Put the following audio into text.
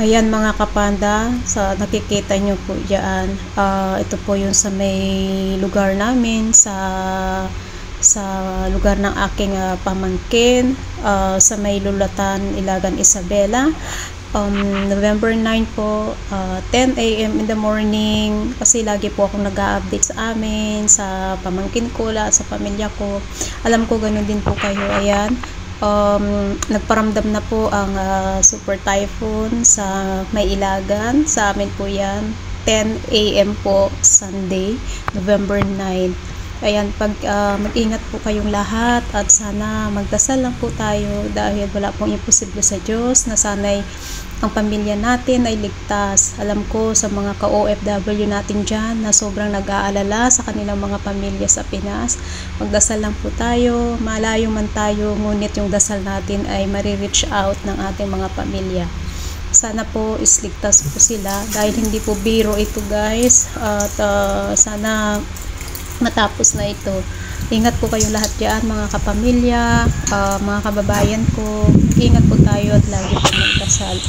Ayan mga kapanda, sa nakikita nyo po dyan, ito po yung sa may lugar namin, sa lugar ng aking pamangkin, sa may Lulatan, Ilagan, Isabela. November 9 po, 10 a.m. in the morning, kasi lagi po akong nag-a-update sa amin, sa pamangkin ko, sa pamilya ko. Alam ko ganun din po kayo. Ayan, nagparamdam na po ang super typhoon sa may Ilagan. Sa amin po yan, 10 a.m. po, Sunday, November 9. Ayan, mag-ingat po kayong lahat at sana magdasal lang po tayo dahil wala pong imposible sa Diyos na sana'y ang pamilya natin ay ligtas. Alam ko sa mga ka-OFW natin dyan na sobrang nag-aalala sa kanilang mga pamilya sa Pinas. Magdasal lang po tayo, malayo man tayo, ngunit yung dasal natin ay marireach out ng ating mga pamilya. Sana po isligtas po sila dahil hindi po biro ito guys, at sana matapos na ito. Ingat po kayong lahat dyan mga kapamilya, mga kababayan ko. Ingat po tayo at lagi po magdasal.